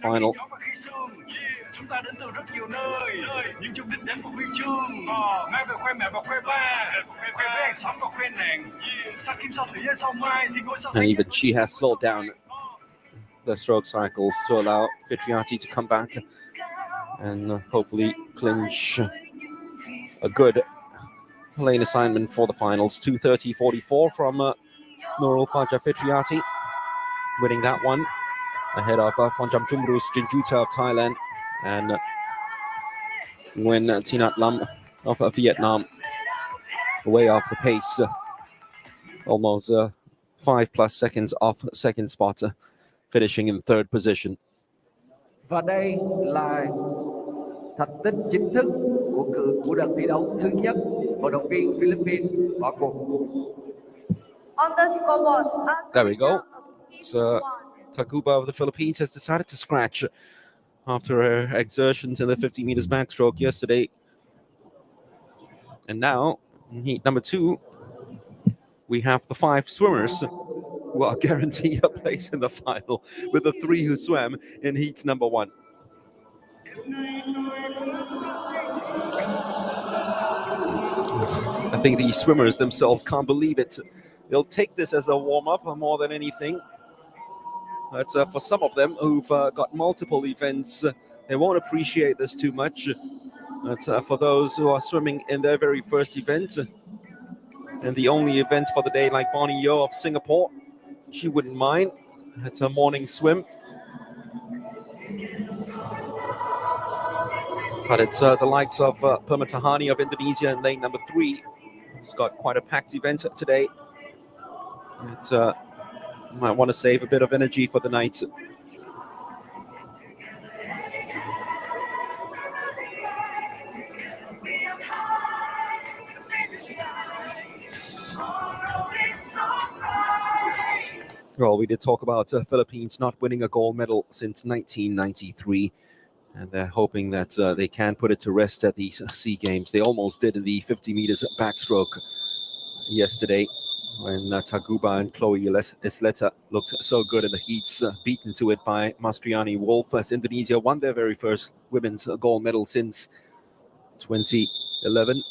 final. And even she has slowed down the stroke cycles to allow Fitriati to come back and hopefully clinch a good lane assignment for the finals. 2:30.44 from Nurul Fajar Fitriati, winning that one ahead of Phonjam Chumrus Jinjuta of Thailand and Nguyen Tinat Lam of Vietnam. Way off the pace, almost 5+ seconds off second spot, finishing in third position. Và đây là thành tích chính thức của đợt thi đấu thứ nhất. Vận động viên Philippines bỏ cuộc. On the scoreboard, There we go. So Taguba of the Philippines has decided to scratch after her exertions in the 50 meters backstroke yesterday. And now, in heat number 2, we have the 5 swimmers who are guaranteed a place in the final with the 3 who swam in heat number 1. I think the swimmers themselves can't believe it. They'll take this as a warm-up more than anything. But for some of them who've got multiple events, they won't appreciate this too much. But for those who are swimming in their very first event, and the only event for the day, like Bonnie Yeoh of Singapore, she wouldn't mind. It's a morning swim. But it's the likes of Perma Tahani of Indonesia in lane number 3. It's got quite a packed event today. It might want to save a bit of energy for the night. Well, we did talk about Philippines not winning a gold medal since 1993. And they're hoping that they can put it to rest at these SEA Games. They almost did in the 50 meters backstroke yesterday when Taguba and Chloe Isleta looked so good in the heats, beaten to it by Mastriani Wolf as Indonesia won their very first women's gold medal since 2011.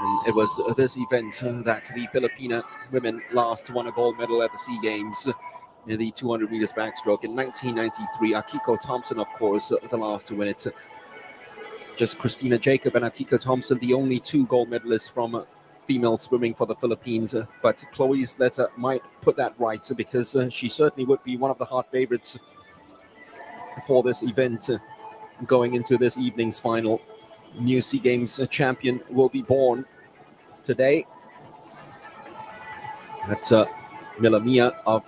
And it was this event that the Filipina women last won a gold medal at the SEA Games in the 200 meters backstroke in 1993. Akiko Thompson, of course, the last to win it. Just Christina Jacob and Akiko Thompson, the only 2 gold medalists from female swimming for the Philippines. But Chloe Isleta might put that right because she certainly would be one of the hot favorites for this event going into this evening's final. New SEA Games champion will be born today. That's Milamia of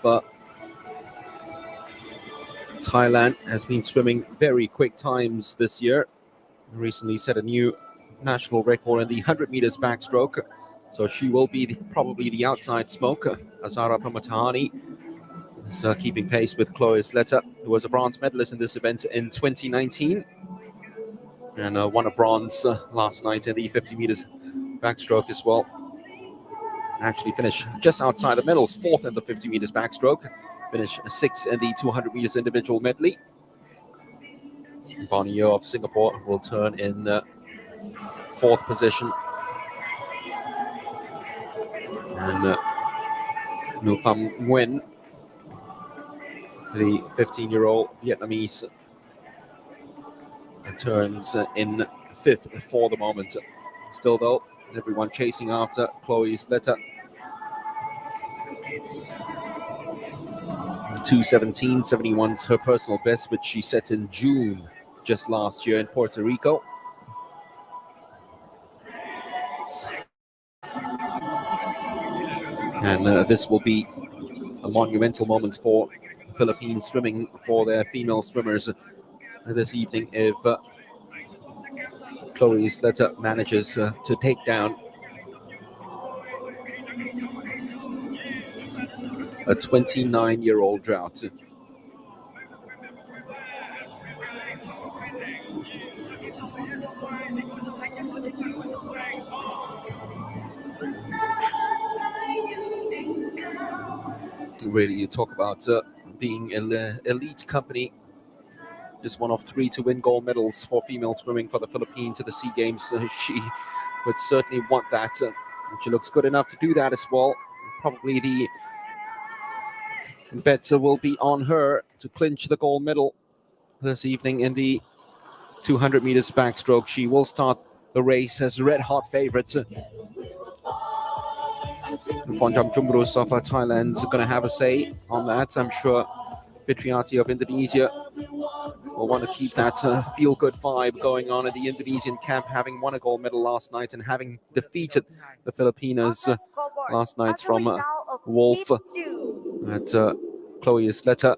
Thailand, has been swimming very quick times this year. Recently set a new national record in the 100 meters backstroke. So she will be probably the outside smoke. Azara Perma-Tahani is keeping pace with Chloe Isleta, who was a bronze medalist in this event in 2019. And won a bronze last night in the 50 meters backstroke as well. Actually finished just outside the medals, 4th in the 50 meters backstroke. Finished 6th in the 200 meters individual medley. Bonnie Yeoh of Singapore will turn in 4th position. And Ngo Pham Nguyen, the 15-year-old Vietnamese, turns in 5th for the moment. Still though, everyone chasing after Chloe Isleta. 2:17.71 is her personal best, which she set in June just last year in Puerto Rico. And this will be a monumental moment for Philippine swimming for their female swimmers this evening if Chloe Isleta manages to take down a 29-year-old drought. Really, you talk about being an elite company. Just one of 3 to win gold medals for female swimming for the Philippines at the SEA Games. She would certainly want that. And she looks good enough to do that as well. Probably the bet will be on her to clinch the gold medal this evening in the 200 meters backstroke. She will start the race as red-hot favorites. Fonjam Jumbrus of Thailand is going to have a say on that. I'm sure Fitriati of Indonesia will want to keep that feel-good vibe going on in the Indonesian camp, having won a gold medal last night and having defeated the Filipinas On the scoreboard, last night as a from result of Wolf. 52. That Chloe Isleta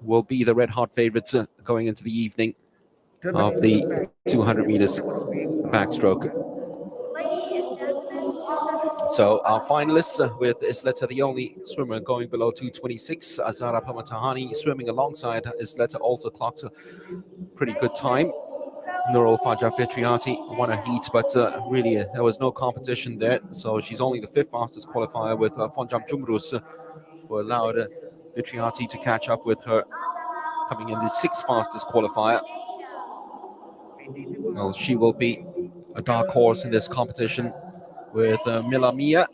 will be the red-hot favorites going into the evening of the 200 meters backstroke. Ladies and gentlemen, on the scoreboard, So our finalists with Isleta, the only swimmer going below 2:26. Azara Pamatahani swimming alongside Isleta also clocked a pretty good time. Nurul Fajar Fitriati won a heat, but really there was no competition there. So she's only the 5th fastest qualifier with Fonjam Jumbrus, who allowed Fitriati to catch up with her, coming in the 6th fastest qualifier. Well, she will be a dark horse in this competition with Milamia.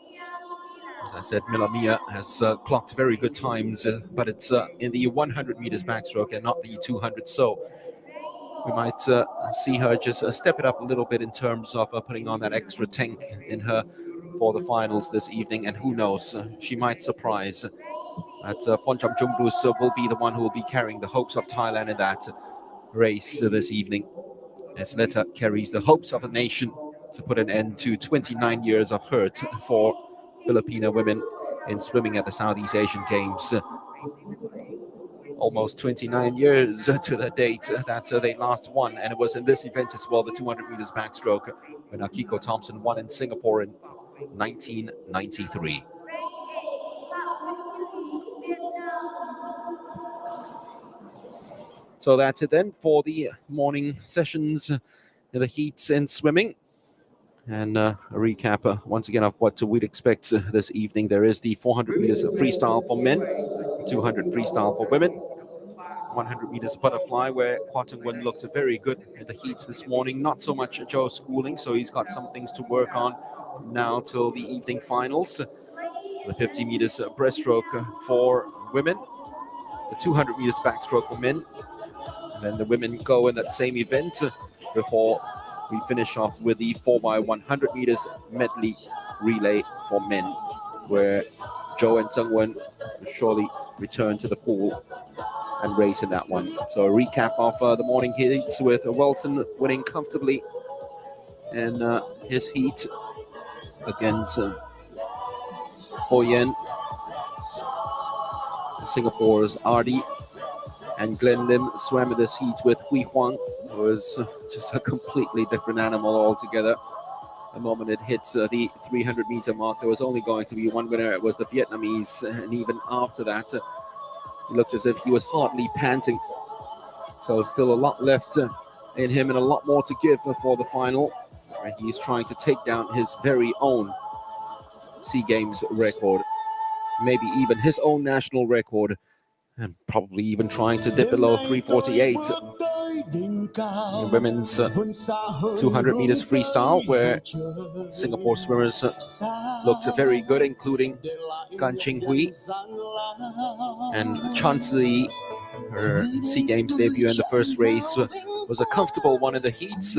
As I said, Milamia has clocked very good times, but it's in the 100 meters backstroke and not the 200. So we might see her just step it up a little bit in terms of putting on that extra tank in her for the finals this evening. And who knows, she might surprise. That Fonjam Jumbrus will be the one who will be carrying the hopes of Thailand in that race this evening. Isleta carries the hopes of a nation to put an end to 29 years of hurt for Filipino women in swimming at the Southeast Asian Games. Almost 29 years to the date that they last won, and it was in this event as well, the 200 meters backstroke, when Akiko Thompson won in Singapore in 1993. So that's it then for the morning sessions in the heats and swimming. And a recap once again of what we'd expect this evening. There is the 400 meters freestyle for men, 200 freestyle for women, 100 meters butterfly, where Kwah Tung Wen looked very good in the heats this morning. Not so much Joe Schooling, so he's got some things to work on from now till the evening finals. The 50 meters breaststroke for women, the 200 meters backstroke for men, and then the women go in that same event before we finish off with the 4x100 meters medley relay for men, where Joe and Zheng Wen will surely return to the pool and race in that one. So a recap of the morning heats with Welton winning comfortably in his heat against Ho Yen, Singapore's Ardi, and Glenn Lim swam in this heat with Hui Huang, who was just a completely different animal altogether. The moment it hits the 300-meter mark, there was only going to be one winner. It was the Vietnamese, and even after that, it looked as if he was hardly panting. So still a lot left in him and a lot more to give for the final. And he's trying to take down his very own SEA Games record, maybe even his own national record, and probably even trying to dip below 348. The women's 200 meters freestyle, where Singapore swimmers looked very good, including Gan Ching Hui and Chan Zi. Her SEA Games debut in the first race was a comfortable one in the heats,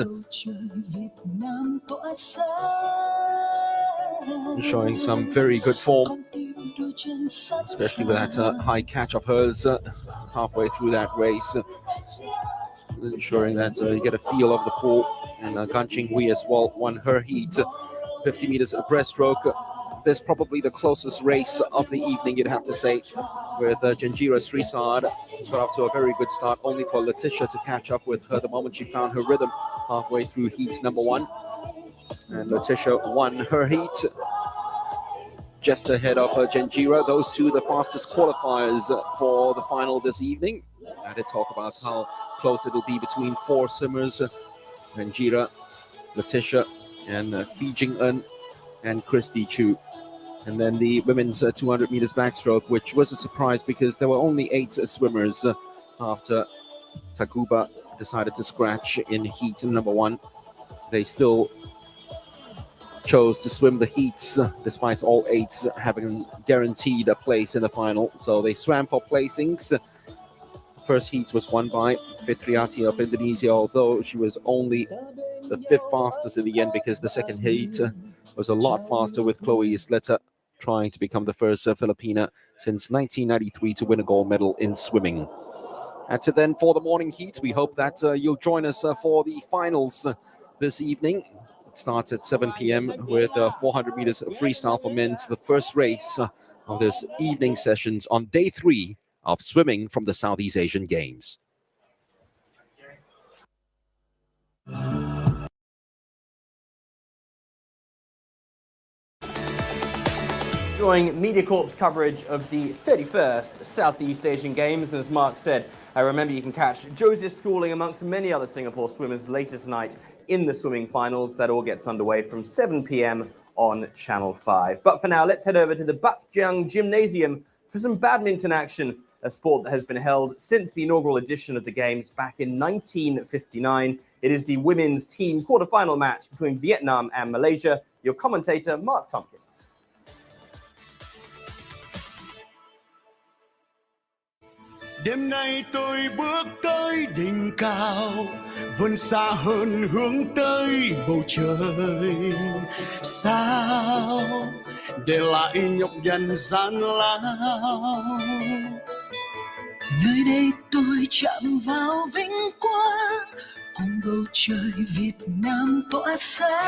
showing some very good form, especially with that high catch of hers halfway through that race, ensuring that you get a feel of the pool. And Gan Ching Hui as well won her heat, 50 meters breaststroke. This probably the closest race of the evening, you'd have to say, with Janjira Srisad got off to a very good start, only for Letitia to catch up with her the moment she found her rhythm halfway through heat number one. And Letitia won her heat just ahead of Janjira. Those two the fastest qualifiers for the final this evening. I did talk about how close it'll be between four swimmers: Janjira, Letitia and Fi Jing-eun and Christy Chu. And then the women's 200 meters backstroke, which was a surprise because there were only 8 swimmers after Taguba decided to scratch in heat number 1. They still chose to swim the heats despite all 8 having guaranteed a place in the final. So they swam for placings. First heat was won by Fitriati of Indonesia, although she was only the 5th fastest in the end because the second heat was a lot faster with Chloe Isleta trying to become the first Filipina since 1993 to win a gold medal in swimming. That's it then for the morning heat. We hope that you'll join us for the finals this evening. It starts at 7 p.m. with 400 meters freestyle for men, the first race of this evening sessions on day 3 of swimming from the Southeast Asian Games. Enjoying MediaCorp's coverage of the 31st Southeast Asian Games. And as Mark said, remember you can catch Joseph Schooling amongst many other Singapore swimmers later tonight in the swimming finals. That all gets underway from 7 p.m. on Channel 5. But for now, let's head over to the Bakjiang Gymnasium for some badminton action, a sport that has been held since the inaugural edition of the Games back in 1959. It is the women's team quarterfinal match between Vietnam and Malaysia. Your commentator, Mark Tompkins. Đêm nay tôi bước tới đỉnh cao, vươn xa hơn hướng tới bầu trời. Sao để lại nhọc nhằn gian lao? Nơi đây tôi chạm vào vinh quang, cùng bầu trời Việt Nam tỏa sáng.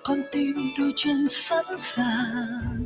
Con tim đôi chân sẵn sàng